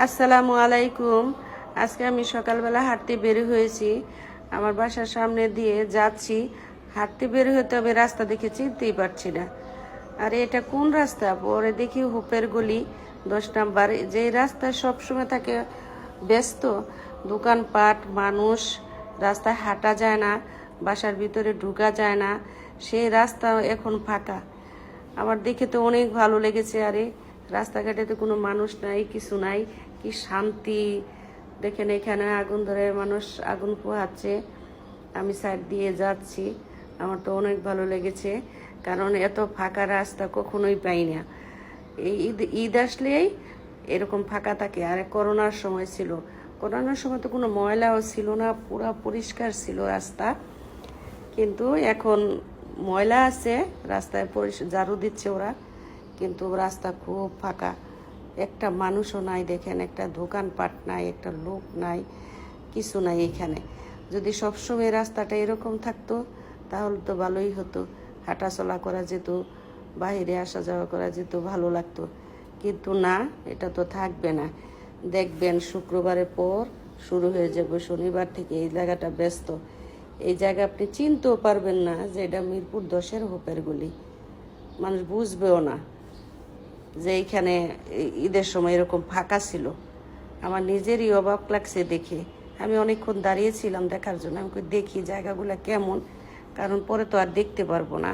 আসসালামু আলাইকুম। আজকে আমি সকালবেলা হাঁটতে বের হয়েছি। আমার বাসার সামনে দিয়ে যাচ্ছি। হাঁটতে বের হতে হবে, রাস্তা দেখে চিনতেই পারছি না। আর এটা কোন রাস্তা? পরে দেখি হোপের গলি 10 নাম্বার। যে রাস্তা সবসময় থাকে ব্যস্ত, দোকানপাট, মানুষ, রাস্তায় হাঁটা যায় না, বাসার ভিতরে ঢোকা যায় না, সেই রাস্তা এখন ফাঁকা। আমার দেখে তো অনেক ভালো লেগেছে। আরে রাস্তাঘাটে তো কোনো মানুষ নাই, কিছু নাই, কি শান্তি। দেখেন এখানে আগুন ধরে মানুষ আগুন পোহাচ্ছে, আমি সাইড দিয়ে যাচ্ছি। আমার তো অনেক ভালো লেগেছে, কারণ এত ফাঁকা রাস্তা কখনোই পাই না। এই ঈদ আসলেই এরকম ফাঁকা থাকে। আর করোনার সময় ছিল, করোনার সময় তো কোনো ময়লাও ছিল না, পুরো পরিষ্কার ছিল রাস্তা। কিন্তু এখন ময়লা আছে রাস্তায়, ঝাড়ু দিচ্ছে ওরা, কিন্তু রাস্তা খুব ফাঁকা। একটা মানুষও নাই, দেখেন একটা দোকানপাট নাই, একটা লোক নাই, কিছু নাই এখানে। যদি সবসময় রাস্তাটা এরকম থাকতো তাহলে তো ভালোই হতো, হাঁটাচলা করা যেত, বাইরে আসা যাওয়া করা যেত, ভালো লাগতো। কিন্তু না, এটা তো থাকবে না। দেখবেন শুক্রবারের পর শুরু হয়ে যাবে, শনিবার থেকে এই জায়গাটা ব্যস্ত। এই জায়গা আপনি চিনতেও পারবেন না যে এটা মিরপুর 10-এর হোপের গলি। মানুষ বুঝবেও না যে এইখানে ঈদের সময় এরকম ফাঁকা ছিল। আমার নিজেরই অবাক লাগছে দেখে। আমি অনেকক্ষণ দাঁড়িয়েছিলাম দেখার জন্য, আমি দেখি জায়গাগুলো কেমন, কারণ পরে তো আর দেখতে পারবো না।